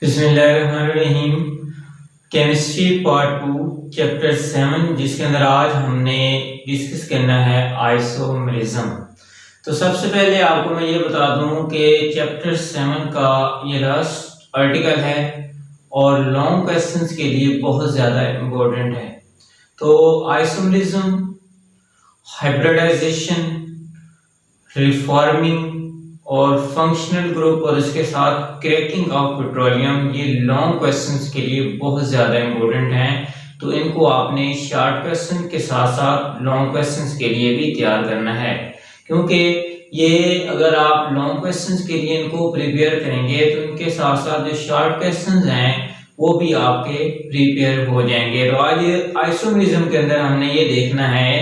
बिस्मिल्लाहिर्रहमानिर्रहीम। Chemistry part 2 chapter 7 जिसके अंदर आज हमने डिस्कस करना है आइसोमेरिज्म। तो सबसे पहले आपको मैं ये बता दूं कि चैप्टर 7 का ये लास्ट आर्टिकल है और लॉन्ग क्वेश्चंस के लिए बहुत ज़्यादा इम्पोर्टेंट है। तो आइसोमेरिज्म, हाइब्रिडाइजेशन, रिफॉर्मिंग और फंक्शनल ग्रुप और इसके साथ क्रैकिंग ऑफ पेट्रोलियम, ये लॉन्ग क्वेश्चंस के लिए बहुत ज़्यादा इम्पोर्टेंट हैं। तो इनको आपने शॉर्ट क्वेश्चन के साथ साथ लॉन्ग क्वेश्चंस के लिए भी तैयार करना है, क्योंकि ये अगर आप लॉन्ग क्वेश्चंस के लिए इनको प्रिपेयर करेंगे तो इनके साथ साथ जो शॉर्ट क्वेश्चंस हैं वो भी आपके प्रिपेयर हो जाएंगे। तो आज आइसोमेरिज्म के अंदर हमने ये देखना है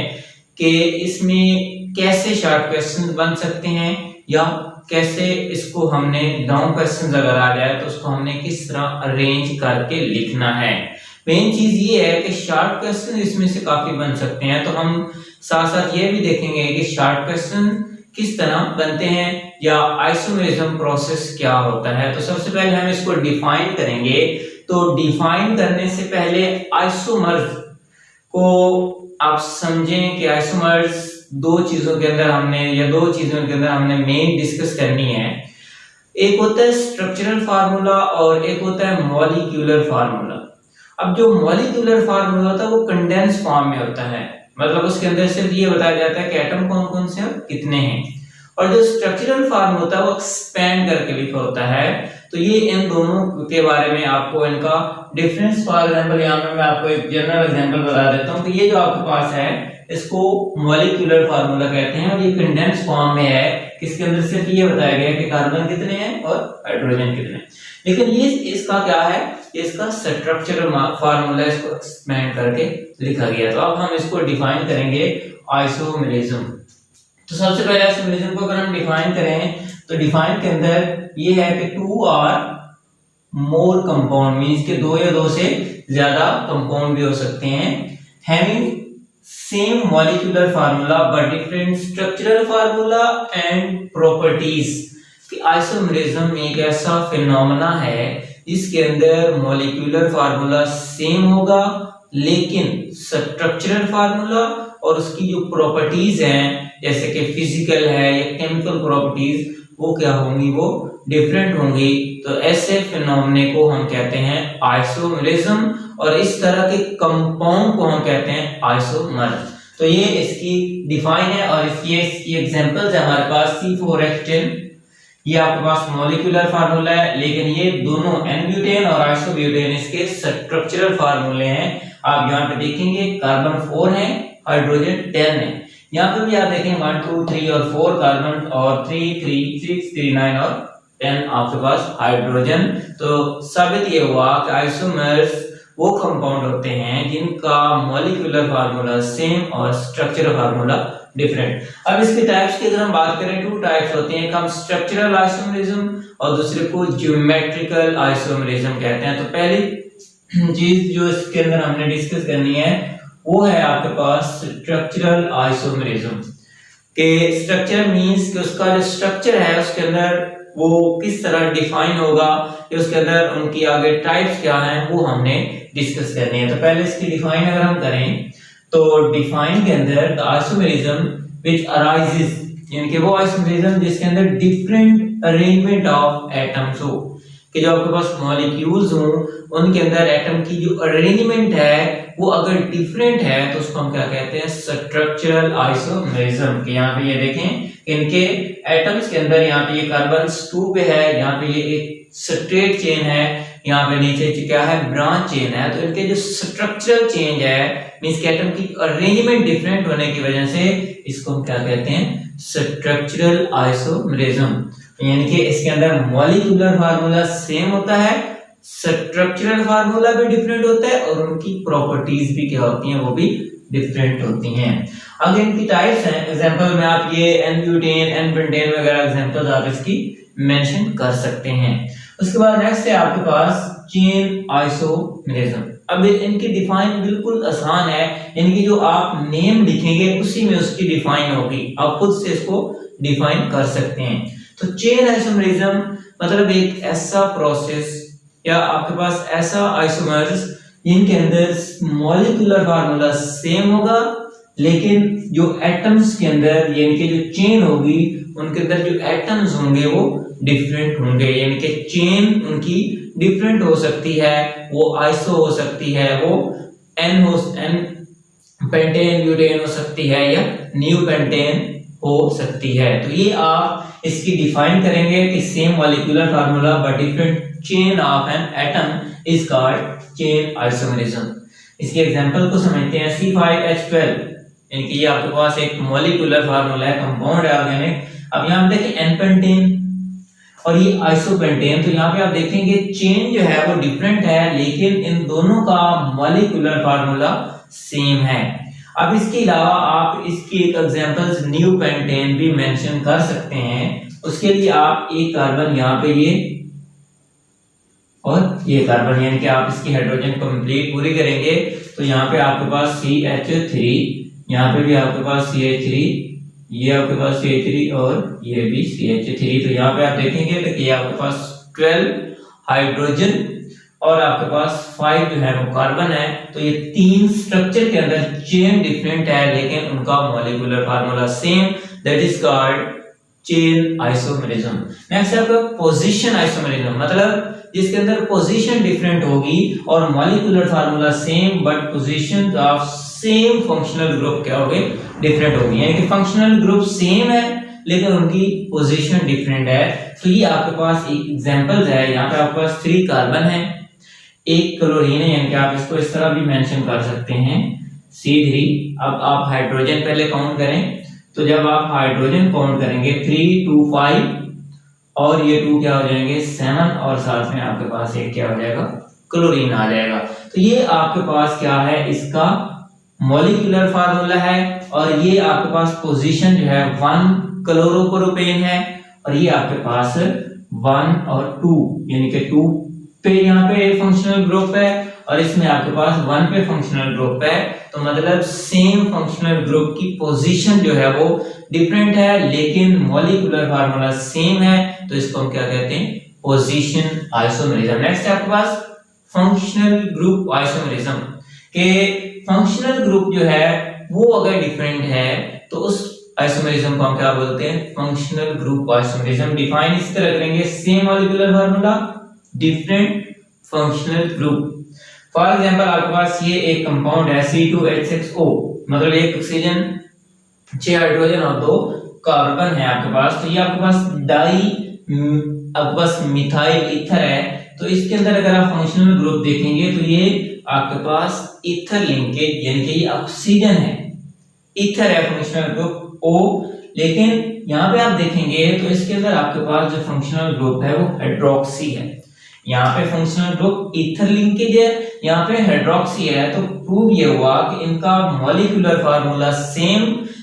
कि इसमें कैसे शॉर्ट क्वेश्चन बन सकते हैं या कैसे इसको हमने लॉन्ग क्वेश्चन अगर आ जाए तो उसको हमने किस तरह अरेंज करके लिखना है। मेन चीज ये है कि शॉर्ट क्वेश्चन इसमें से काफी बन सकते हैं, तो हम साथ साथ ये भी देखेंगे कि शॉर्ट क्वेश्चन किस तरह बनते हैं या आइसोमेरिज्म प्रोसेस क्या होता है। तो सबसे पहले हम इसको डिफाइन करेंगे। तो डिफाइन करने से पहले आइसोमर्स को आप समझें कि आइसोमर्स दो चीजों के अंदर हमने मेन डिस्कस करनी है। एक होता है स्ट्रक्चरल फार्मूला और एक होता है मॉलिक्यूलर फार्मूला। अब जो मॉलिक्यूलर फार्मूला होता है वो कंडेंस फॉर्म में होता है, मतलब उसके अंदर सिर्फ ये बताया जाता है कि एटम कौन कौन से और कितने हैं, और जो स्ट्रक्चरल फॉर्म होता है वो एक्सपेंड करके लिखा होता है। तो ये इन दोनों के बारे में आपको इनका डिफरेंस, फॉर एग्जांपल यहाँ पे मैं आपको एक जनरल एग्जांपल बता देता हूँ। तो ये जो आपके पास है इसको मॉलिक्यूलर फार्मूला कहते हैं और ये कंडेंस फॉर्म में है, किसके अंदर सिर्फ ये बताया गया कि कार्बन कितने हैं और हाइड्रोजन कितने हैं। लेकिन ये इसका क्या है, इसका स्ट्रक्चरल फार्मूला, इसको एक्सपेंड करके लिखा गया। तो अब हम इसको डिफाइन करेंगे आइसोमेरिज्म। तो सबसे पहले आइसोमेरिज्म को अगर हम डिफाइन करें तो डिफाइन के अंदर ये है कि two or more compound, means के दो या दो से ज्यादा कंपाउंड भी हो सकते हैं, having same molecular formula but different structural formula and properties. कि आइसोमेरिज्म एक ऐसा फिनोमेना है जिसके अंदर मॉलिक्यूलर फार्मूला सेम होगा लेकिन स्ट्रक्चरल फार्मूला और उसकी जो प्रॉपर्टीज हैं जैसे कि फिजिकल है या केमिकल प्रॉपर्टीज वो क्या होंगी, वो डिफरेंट होंगी। तो ऐसे फिनोमेने को हम कहते हैं आइसोमेरिज्म और इस तरह के कंपाउंड को हम कहते हैं आइसोमर्स। तो ये इसकी डिफाइन है और इसकी एग्जांपल्स है हमारे पास C4H10, ये आपके पास मॉलिक्यूलर फार्मूला है, लेकिन ये दोनों N-ब्यूटेन और आइसोब्यूटेन इसके स्ट्रक्चरल फार्मूले हैं। आप यहाँ पे देखेंगे कार्बन 4 है, हाइड्रोजन 10 है। यहाँ पे भी आप देखेंगे 1 2 3 और 4 कार्बन और 3 3 6 3 9 और 10 आपके पास हाइड्रोजन। तो साबित ये हुआ कि आइसोमर्स वो कंपाउंड होते हैं जिनका मॉलिक्यूलर फार्मूला सेम और स्ट्रक्चरल फार्मूला डिफरेंट। अब इसके टाइप्स की अगर हम बात करें, टू टाइप्स होते हैं, एक हम स्ट्रक्चरल आइसोमेरिज्म और दूसरे को ज्योमेट्रिकल आइसोमेरिज्म कहते हैं। तो पहली चीज जो इसके अंदर हमने डिस्कस करनी है वो है आपके पास स्ट्रक्चरल आइसोमेरिज्म। के स्ट्रक्चर मींस कि उसका जो स्ट्रक्चर है उसके अंदर वो किस तरह डिफाइन होगा, कि उसके अंदर उनकी आगे टाइप्स क्या हैं वो हमने डिस्कस करनी है। तो पहले इसकी डिफाइन अगर हम करें तो डिफाइन के अंदर द आइसोमेरिज्म व्हिच अराइजेस, यानी कि वो आइसोमेरिज्म जिसके अंदर डिफरेंट अरेंजमेंट ऑफ एटम्स हो, कि जो आपके पास मॉलिक्यूल्स हो उनके अंदर एटम की जो अरेंजमेंट है वो अगर डिफरेंट है तो उसको हम क्या कहते हैं, स्ट्रक्चरल आइसोमेरिज्म। कि यहाँ पे ये देखें इनके एटम्स के अंदर यहाँ पे ये कार्बन 2 पे है, यहाँ पे ये एक स्ट्रेट चेन है, यहाँ पे नीचे क्या है, ब्रांच चेन है। तो इनके जो स्ट्रक्चरल चेंज है मींस एटम की अरेंजमेंट डिफरेंट होने की वजह से इसको हम क्या कहते हैं, स्ट्रक्चरल आइसोमेरिज्म। यानी कि इसके अंदर मॉलिक्यूलर फार्मूला सेम होता है, स्ट्रक्चरल फार्मूला भी डिफरेंट होता है और उनकी प्रॉपर्टीज भी क्या होती हैं, वो भी डिफरेंट होती हैं। आगे इनकी टाइप्स हैं, एग्जांपल में आप ये N-ब्यूटेन, N-पेंटेन वगैरह एग्जांपल्स आप इसकी मेंशन कर सकते हैं। उसके बाद नेक्स्ट है आपके पास चेन आइसोमेरिज्म। अब इनकी डिफाइन बिल्कुल आसान है, इनकी जो आप नेम लिखेंगे उसी में उसकी डिफाइन होगी, आप खुद से इसको डिफाइन कर सकते हैं। तो चेन आइसोमेरिज्म मतलब एक ऐसा प्रोसेस या आपके पास ऐसा आइसोमर्स जिनके अंदर मॉलिक्यूलर फार्मूला सेम होगा लेकिन जो एटम्स के अंदर यानी कि जो चेन होगी उनके अंदर जो एटम्स होंगे वो डिफरेंट होंगे, यानी कि चेन उनकी डिफरेंट हो सकती है, वो आइसो हो सकती है, वो एन पेंटेन ब्यूटेन हो सकती है या न्यू पेंटेन हो सकती है। तो ये आप इसकी डिफाइन करेंगे कि same molecular formula but different chain of an atom is called chain isomerism. इसके एग्जांपल को समझते हैं। C5H12 यानी कि ये आपके पास एक मॉलिक्यूलर फार्मूला है, कंपाउंड है ऑर्गेनिक। अब यहां पे देखिए एन पेंटेन और ये आइसोपेंटेन, तो यहाँ पे आप देखेंगे चेन जो है वो डिफरेंट है लेकिन इन दोनों का मॉलिक्यूलर फार्मूला सेम है। अब इसके अलावा आप इसकी एक एग्जांपल्स न्यू पेंटेन भी मेंशन कर सकते हैं। उसके लिए आप एक कार्बन यहाँ पे ये और ये कार्बन यानी कि आप इसकी हाइड्रोजन कंप्लीट पूरी करेंगे तो यहाँ पे आपके पास CH3, यहाँ पे भी आपके पास CH3, ये आपके पास CH3 और ये भी CH3। तो यहाँ पे आप देखेंगे तो ये आपके पास 12 हाइड्रोजन और आपके पास 5 जो है वो कार्बन है। तो ये तीन स्ट्रक्चर के अंदर चेन डिफरेंट है लेकिन उनका molecular formula same, that is called chain isomerism. Next है आपका पोजीशन आइसोमरिज्म, मतलब जिसके अंदर पोजीशन डिफरेंट होगी और molecular formula same but positions of same functional group क्या होंगे, डिफरेंट होगी, यानी कि फंक्शनल ग्रुप सेम है लेकिन उनकी पोजीशन डिफरेंट है। तो ये आपके पास एक एग्जांपल है। यहाँ पे आपके पास 3 कार्बन है, एक क्लोरीन है, यानी कि आप इसको इस तरह भी मेंशन कर सकते हैं C3। अब आप हाइड्रोजन पहले काउंट करें, तो जब आप हाइड्रोजन काउंट करेंगे 3 2 5 और ये 2 क्या हो जाएंगे 7 और साथ में आपके पास एक क्या हो जाएगा क्लोरीन आ जाएगा। तो ये आपके पास क्या है, इसका मॉलिक्यूलर फार्मूला है और ये आपके पास पोजीशन जो है 1 क्लोरोप्रोपेन है और ये आपके पास 1 और 2 यानी कि 2 पे यहाँ पे फंक्शनल ग्रुप है और इसमें आपके पास 1 पे फंक्शनल ग्रुप है। तो मतलब सेम फंक्शनल ग्रुप की पोजीशन जो है वो डिफरेंट है लेकिन मॉलिक्यूलर फार्मूला सेम है, तो इसको हम क्या कहते हैं, पोजीशन आइसोमरिज्म। नेक्स्ट है आपके पास फंक्शनल ग्रुप आइसोमरिज्म के फंक्शनल ग्रुप जो है वो अगर डिफरेंट है तो उस आइसोमरिज्म को हम क्या बोलते हैं, फंक्शनल ग्रुप आइसोमरिज्म। डिफाइन इस तरह करेंगे, same molecular formula different functional group. For example आपके पास ये एक कंपाउंड है C2H6O, मतलब एक ऑक्सीजन 6 हाइड्रोजन और 2 कार्बन है आपके पास। तो ये आपके पास आपके पास मिथाइल ईथर है। तो इसके अंदर अगर आप फंक्शनल ग्रुप देखेंगे तो ये आपके पास ईथर लिंकेज यानी कि ये ऑक्सीजन है, ईथर है फंक्शनल ग्रुप O। लेकिन यहाँ पे आप देखेंगे तो इसके अंदर आपके पास जो फंक्शनल ग्रुप है वो हाइड्रोक्सी है। यहाँ पे फंक्शनल ग्रुप ईथर लिंकेज है, यहाँ पे हाइड्रोक्सी है। तो प्रूव ये हुआ कि इनका मॉलिक्यूलर फार्मूला सेम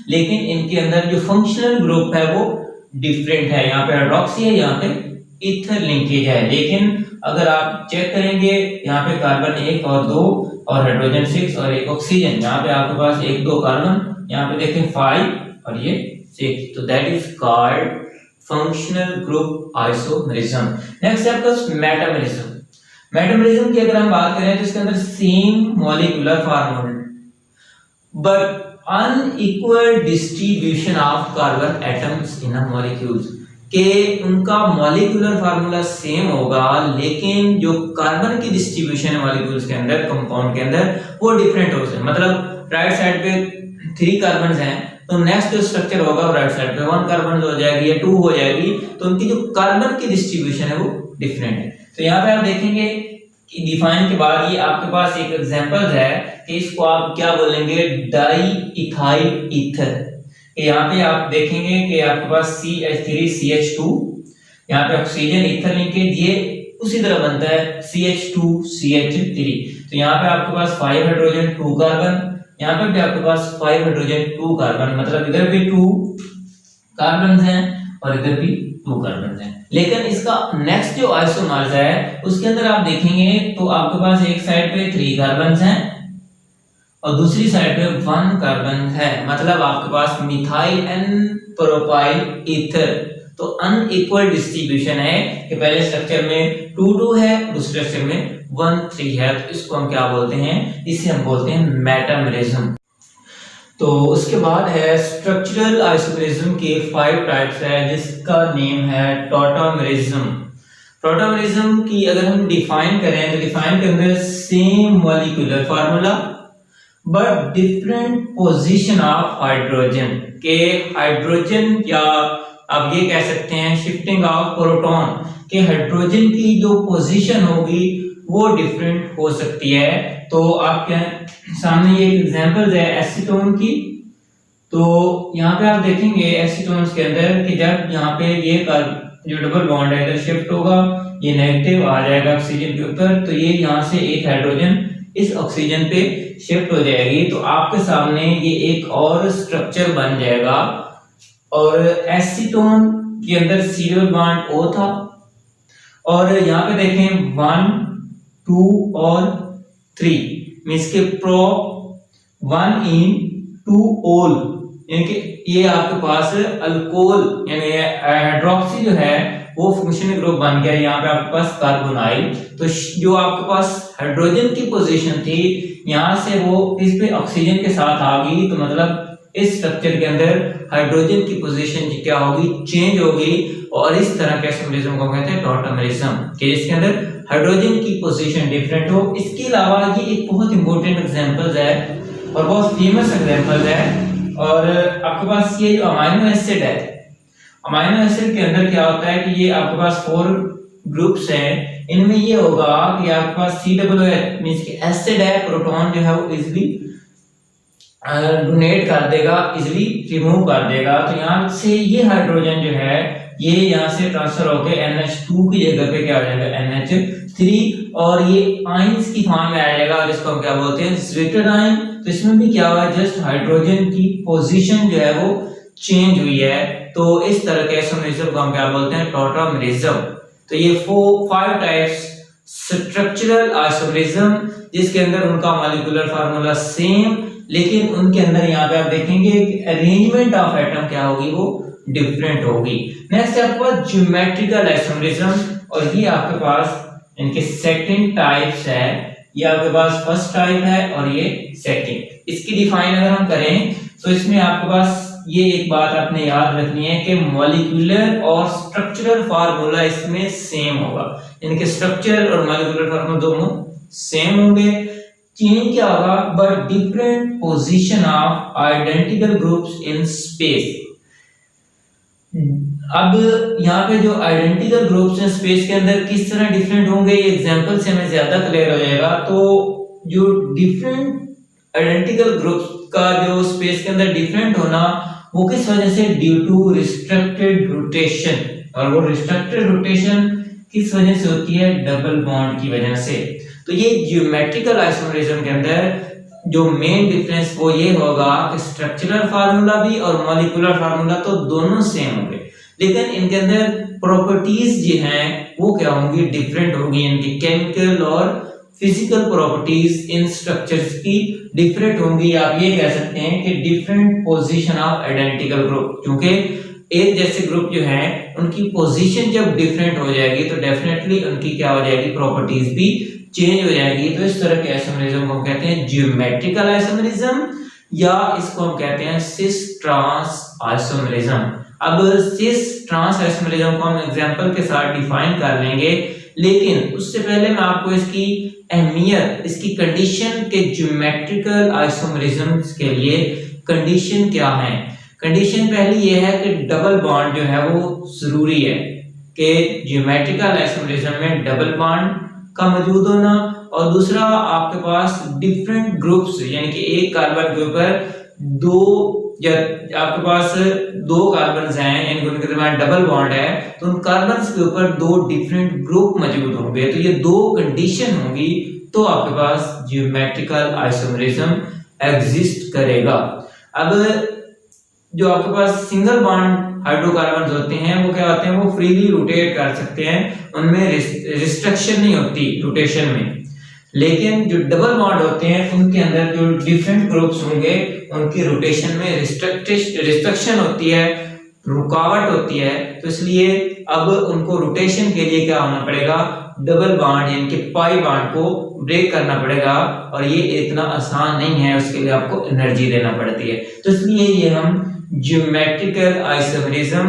लेकिन इनके अंदर जो फंक्शनल ग्रुप है वो डिफरेंट है। यहाँ पे हाइड्रोक्सी है, यहाँ पे ईथर लिंकेज है। लेकिन अगर आप चेक करेंगे यहाँ पे कार्बन 1 और 2 और हाइड्रोजन 6 और एक ऑक्सीजन, यहाँ पे आपके पास 1 2 कार्बन, यहाँ पे देखें 5 और ये 6। तो that is called functional group isomerism. Next है आपका मेटामरिज्म। मेटामरिज्म की अगर हम बात करें तो इसके अंदर same molecular formula but unequal distribution of carbon atoms in a molecules, के उनका मॉलिक्यूलर फार्मूला सेम होगा लेकिन जो कार्बन की डिस्ट्रीब्यूशन है मॉलिक्यूल्स के अंदर, कंपाउंड के अंदर, वो डिफरेंट हो सकता है। मतलब राइट साइड पे 3 कार्बन हैं तो नेक्स्ट जो स्ट्रक्चर होगा राइट साइड पे 1 कार्बन हो जाएगी या 2 हो जाएगी, तो उनकी जो कार्बन की डिस्ट्रीब्यूशन है वो डिफरेंट है। तो यहाँ पे आप देखेंगे कि डिफाइन के बाद ये आपके पास एक एग्जांपल है कि इसको आप क्या बोलेंगे, डाई इथाइल ईथर। यहाँ पे आप देखेंगे कि आपके पास CH3CH2, यहाँ पे ऑक्सीजन ईथर लिंकेज, ये उसी तरह बनता है CH2CH3। तो यहाँ पे आपके पास 5 हाइड्रोजन 2 कार्बन, यहाँ पे भी आपके पास 5 हाइड्रोजन 2 कार्बन, मतलब इधर भी 2 कार्बन हैं और इधर भी 2 कार्बन हैं। लेकिन इसका नेक्स्ट जो आइसोमर्स है उसके अंदर आप देखेंगे तो आपके पास एक साइड पे 3 कार्बन हैं और दूसरी साइड पे 1 कार्बन है। मतलब आपके पास मिथाइल एन प्रोपाइल ईथर तो अनइक्वल डिस्ट्रीब्यूशन है कि पहले स्ट्रक्चर में 2 है, दूसरे स्ट्रक्चर में 1 3 है, तो इसको हम क्या बोलते हैं, इसे हम बोलते हैं मेटामेरिज्म। तो उसके बाद है स्ट्रक्चरल आइसोमेरिज्म के 5 टाइप्स है, जिसका नेम है टॉटोमेरिज्म। टॉटोमेरिज्म की अगर हम डिफाइन करें तो डिफाइन के अंदर same molecular formula but different position of hydrogen के हाइड्रोजन, या आप ये कह सकते हैं शिफ्टिंग ऑफ प्रोटॉन के हाइड्रोजन की जो पोजीशन होगी वो डिफरेंट हो सकती है। तो आपके सामने ये एग्जांपल्स है एसीटोन की। तो यहाँ पे आप देखेंगे एसीटोन्स के अंदर कि जब यहाँ पे ये जो डबल बॉन्ड है इधर शिफ्ट होगा, ये नेगेटिव आ जाएगा ऑक्सीजन के ऊपर, तो ये यहाँ से एक हाइड्रोजन इस ऑक्सीजन पे शिफ्ट हो जाएगी, तो आपके सामने ये एक और स्ट्रक्चर बन जाएगा। और एसीटोन के अंदर सीरियल बॉन्ड O था, और यहाँ पे देखें 1 2 और 3 मींस के प्रो 1 इन 2 ओल, यानी कि ये आपके पास अल्कोहल यानी हाइड्रोक्सी जो है वो फंक्शनल ग्रुप बन गया। यहाँ पे आपके पास कार्बोनाइल, तो जो आपके पास हाइड्रोजन की पोजीशन थी यहाँ से वो इस पे ऑक्सीजन के साथ आ गई, तो मतलब इस स्ट्रक्चर के अंदर हाइड्रोजन की पोजीशन क्या होगी, चेंज होगी। और इस तरह के आइसोमेरिज्म को कहते हैं टॉटोमेरिज्म, कि इसके अंदर हाइड्रोजन की पोजीशन डिफरेंट हो। इसके अलावा ये एक बहुत इंपॉर्टेंट एग्जांपल्स है और बहुत फेमस एग्जांपल्स है। और आपके पास ये जो अमाइनो एसिड है, अमाइनो एसिड के अंदर क्या होता है कि ये आपके पास 4 ग्रुप्स हैं, इनमें ये होगा कि आपके पास COOH मींस कि एसिड है, प्रोटॉन जो है वो इजीली डोनेट कर देगा, इजीली रिमूव कर देगा। तो यहाँ से ये हाइड्रोजन जो है ये यहाँ से ट्रांसफर होकर NH2 की जगह पे क्या हो जाएगा NH3, और ये आयंस की फॉर्म में आ जाएगा, और इसको हम क्या बोलते हैं ज्विटर आयन। तो इसमें भी क्या हुआ, जस्ट हाइड्रोजन की पोजीशन जो है वो चेंज हुई है। तो इस तरह के आइसोमेरिज्म को हम क्या बोलते हैं टॉटोमेरिज्म। तो ये 5 टाइप्स स्ट्रक्चरल आइसोमेरिज्म, जिसके अंदर उनका मॉलिक्यूलर फार्मूला सेम, लेकिन उनके अंदर यहाँ पे आप देखेंगे कि अरेंजमेंट ऑफ एटम क्या होगी वो डिफरेंट होगी। नेक्स्ट है आपके पास ज्योमेट्रिकल आइसोमेरिज्म, और ये आपके पास इनके सेकंड टाइप्स है। ये आपके पास फर्स्ट टाइप है और ये सेकंड। इसकी डिफाइन अगर हम करें तो इसमें आपके पास ये एक बात आपने याद रखनी है कि मॉलिक्यूलर और स्ट्रक्चरल फार्मूला इसमें सेम होगा, इनके स्ट्रक्चर और मॉलिक्यूलर फार्मूला दोनों सेम होंगे। चेंज क्या होगा, but different position of identical groups in space. अब यहाँ पे जो आइडेंटिकल ग्रुप्स हैं स्पेस के अंदर किस तरह डिफरेंट होंगे, ये एग्जांपल से हमें ज्यादा क्लियर हो जाएगा। तो जो डिफरेंट आइडेंटिकल ग्रुप्स का जो स्पेस के अंदर डिफरेंट होना वो किस वजह से, ड्यू टू रिस्ट्रिक्टेड रोटेशन। और वो रिस्ट्रिक्टेड रोटेशन किस वजह से होती है, डबल बॉन्ड की वजह से। तो ये ज्योमेट्रिकल आइसोमेरिज्म के अंदर जो मेन डिफरेंस वो ये होगा कि स्ट्रक्चरल फार्मूला भी और मॉलिक्यूलर फार्मूला तो दोनों सेम होंगे, लेकिन इनके अंदर प्रॉपर्टीज जो हैं वो क्या होंगी, डिफरेंट होंगी। इनकी केमिकल और फिजिकल प्रॉपर्टीज इन स्ट्रक्चर्स की डिफरेंट होंगी। आप ये कह सकते हैं कि different position of identical group, क्योंकि एक जैसे ग्रुप जो है उनकी पोजीशन जब डिफरेंट हो जाएगी तो डेफिनेटली उनकी क्या हो जाएगी, प्रॉपर्टीज भी चेंज हो जाएगी। तो इस तरह के आइसोमेरिज्म को हम कहते हैं ज्योमेट्रिकल आइसोमेरिज्म, या इसको हम कहते हैं सिस ट्रांस आइसोमेरिज्म। अब सिस ट्रांस आइसोमेरिज्म को हम एग्जांपल के साथ डिफाइन कर लेंगे, लेकिन उससे पहले मैं आपको इसकी अहमियत, इसकी कंडीशन के ज्योमेट्रिकल आइसोमेरिज्म्स के लिए कंडीशन क्या है। कंडीशन पहली ये है कि डबल बॉन्ड जो है वो जरूरी है, कि ज्योमेट्रिकल आइसोमेरिज्म में डबल बॉन्ड का मौजूद होना, और दूसरा आपके पास डिफरेंट ग्रुप्स, यानी कि एक कार्बन के ऊपर 2 या आपके पास 2 कार्बन हैं, यानी उनके दरमियान डबल बॉन्ड है, तो उन कार्बन के ऊपर 2 डिफरेंट ग्रुप मौजूद होंगे। तो ये 2 कंडीशन होंगी तो आपके पास ज्योमेट्रिकल आइसोमेरिज्म एग्जिस्ट करेगा। अब जो आपके पास सिंगल बॉन्ड हाइड्रोकार्बन होते हैं वो क्या होते हैं, वो फ्रीली रोटेट कर सकते हैं, उनमें रिस्ट्रिक्शन नहीं होती रोटेशन में। लेकिन जो डबल बॉन्ड होते हैं उनके अंदर जो डिफरेंट ग्रुप्स होंगे उनकी रोटेशन में रिस्ट्रिक्शन होती है। रुकावट होती है, तो इसलिए अब उनको रोटेशन के लिए क्या होना पड़ेगा, डबल बॉन्ड यानी कि पाई बॉन्ड को ब्रेक करना पड़ेगा, और ये इतना आसान नहीं है, उसके लिए आपको एनर्जी देना पड़ती है। तो इसलिए ये हम ज्योमेट्रिकल आइसोमेरिज्म,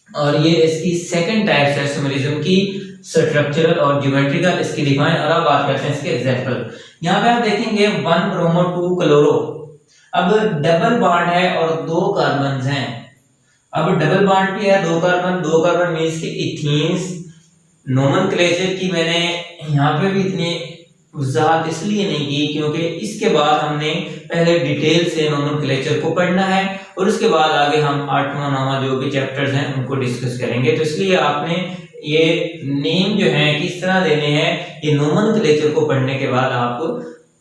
और ये इसकी सेकंड टाइप है आइसोमेरिज्म की, स्ट्रक्चरल और ज्योमेट्रिकल, इसकी डिफाइन। और अब बात करते हैं इसके एग्जांपल। यहाँ पे आप देखेंगे 1 ब्रोमो 2 क्लोरो। अब डबल बॉन्ड है और 2 कार्बन हैं। अब डबल बॉन्ड भी है, 2 कार्बन मींस कि इथीन्स। नोमेनक्लेचर की मैंने यहाँ पे भी इतनी वजाहत इसलिए नहीं की क्योंकि इसके बाद हमने पहले डिटेल से नोमेनक्लेचर को पढ़ना है, और उसके बाद आगे हम 8वां 9वां जो भी चैप्टर्स हैं उनको डिस्कस करेंगे। तो इसलिए आपने ये नेम जो है किस तरह देने हैं, ये नोमेनक्लेचर को पढ़ने के बाद आप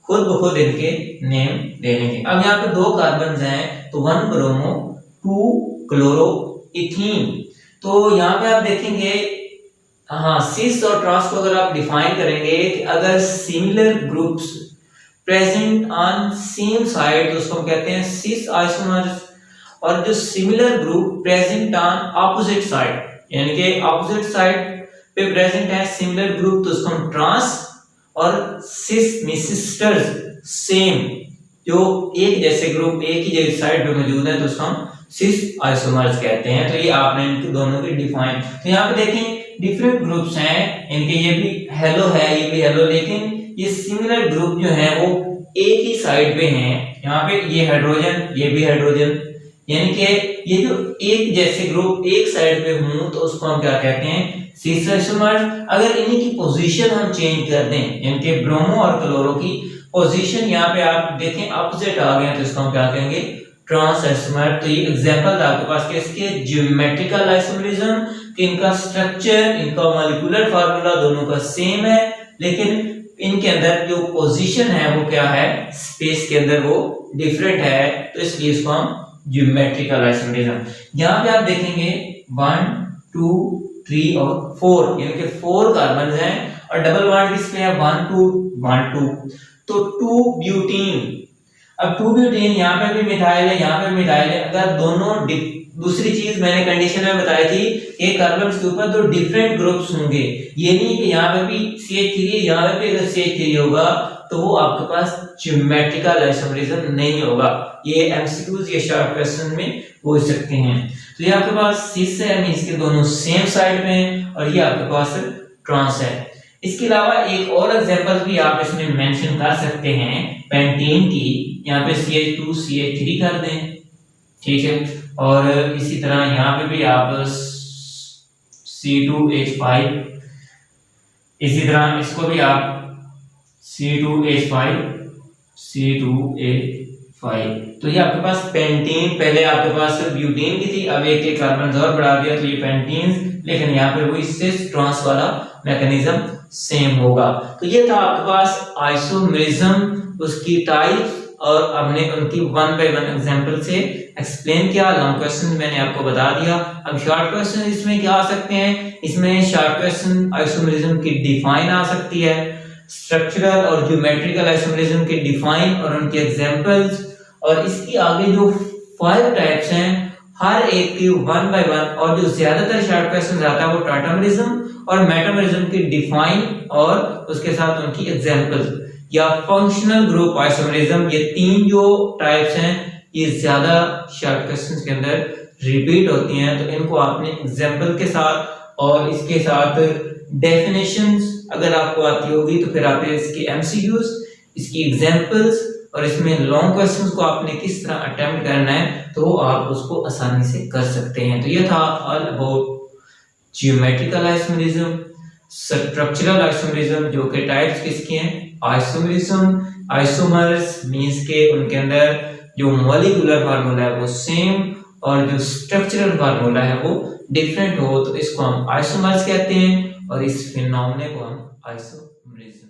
खुद ब खुद इनके नेम देंगे। अब यहाँ पे 2 कार्बन हैं, तो 1 ब्रोमो 2 क्लोरो इथीन। तो यहाँ पे आप देखेंगे, हाँ, सिस और ट्रांस को अगर आप डिफाइन करेंगे कि अगर similar groups present on same side तो उसको हम कहते हैं सिस आइसोमर्स, और जो similar group present on opposite side यानी कि ऑपोजिट साइड पे प्रेजेंट है सिमिलर ग्रुप तो उसको हम ट्रांस, और सिस में सिस्टर्स सेम जो एक जैसे ग्रुप एक ही जगह साइड पे मौजूद है तो उसको हम सिस आइसोमर्स कहते हैं। तो ये आपने इनके दोनों की डिफाइन। तो यहाँ पे देखें डिफरेंट ग्रुप्स हैं इनके, ये भी हेलो है, ये भी हेलो, लेकिन ये सिमिलर ग्रुप जो है वो एक ही साइड पे हैं। यहाँ पे ये हाइड्रोजन, ये भी हाइड्रोजन, यानी कि ये जो एक जैसे ग्रुप एक साइड पे हों तो उसको हम क्या कहते हैं, सिस आइसोमर्स। अगर इन्हीं की पोजीशन हम चेंज कर दें, यानी कि ब्रोमो और क्लोरो की पोजीशन यहाँ पे आप देखें अपोजिट आ गए तो इसको हम क्या कहेंगे, ट्रांस आइसोमर। तो ये एग्जांपल था आपके पास किसके, ज्योमेट्रिकल आइसोमरिज्म, कि इनका स्ट्रक्चर, इनका मॉलिक्यूलर फार्मूला दोनों का सेम है, लेकिन इनके अंदर जो पोजीशन है वो क्या है, स्पेस के अंदर वो डिफरेंट है, तो इसलिए इसको हम ज्योमेट्रिकल आइसोमरिज्म। यहाँ पे आप देखेंगे 1 2 3 और 4 यानी कि 4 कार्बन हैं, और डबल बॉन्ड किसमें है, 1 2 1 2, तो 2 ब्यूटीन। अब 2 ब्यूटीन यहाँ पे भी मिथाइल है, यहाँ पे भी मिथाइल है। अगर दोनों दूसरी चीज मैंने कंडीशन में बताई थी, एक कार्बन के ऊपर 2 डिफरेंट ग्रुप्स होंगे, ये नहीं कि यहाँ पे भी CH3 यहाँ पे भी अगर CH3 होगा तो वो आपके पास ज्योमेट्रिकल आइसोमरिज्म नहीं होगा। ये MCQs या शॉर्ट क्वेश्चन में पूछ सकते हैं। तो ये आपके पास सिस है, मींस के दोनों सेम साइड में हैं, और ये आपके पास ट्रांस है। इसके अलावा एक और एग्जांपल भी आप इसमें मेंशन कर सकते हैं पेंटीन की, यहाँ पे CH2 CH3 कर दें, ठीक है, और इसी तरह यहाँ पे भी आप C2H5, इसी तरह इसको भी आप C2H5 C2H5। तो ये आपके पास पेंटीन, पहले आपके पास ब्यूटीन की थी, अब एक कार्बन और बढ़ा दिया तो ये पेंटीन, लेकिन यहाँ पे वही सिस ट्रांस वाला मैकेनिज्म सेम होगा। तो ये था आपके पास आइसोमरिज्म, उसकी टाइप, और हमने उनकी 1 बाय 1 एग्जांपल से एक्सप्लेन किया। लॉन्ग क्वेश्चन मैंने आपको बता दिया। अब शॉर्ट क्वेश्चन इसमें क्या आ सकते हैं, इसमें शॉर्ट क्वेश्चन आइसोमरिज्म की डिफाइन आ सकती है, स्ट्रक्चरल और ज्योमेट्रिकल आइसोमरिज्म की डिफाइन और उनके एग्जांपल्स, और इसकी आगे जो 5 टाइप्स हैं हर एक की 1 बाय 1, और जो ज्यादातर शॉर्ट क्वेश्चन आता है वो टाटामरिज्म और मेटामरिज्म की डिफाइन और उसके साथ उनकी एग्जांपल्स, या फंक्शनल ग्रुप आइसोमरिज्म। ये 3 जो टाइप्स हैं ये ज्यादा शॉर्ट क्वेश्चंस के अंदर रिपीट होती हैं, तो इनको आपने एग्जांपल के साथ और इसके साथ डेफिनेशंस अगर आपको आती होगी तो फिर आप इसके MCQs, इसकी एग्जांपल्स और इसमें लॉन्ग क्वेश्चंस को आपने किस तरह अटेम्प्ट करना है तो आप उसको आसानी से कर सकते हैं। तो ये था all about geometrical isomerism, structural isomerism जो के टाइप्स किसके हैं, आइसोमरिज्म, आइसोमर्स मींस के उनके अंदर जो मॉलिक्यूलर फार्मूला है वो सेम और जो स्ट्रक्चरल फार्मूला है वो डिफरेंट हो तो इसको हम आइसोमर्स कहते हैं और इस फिनोमेना को हम आइसोमरिज्म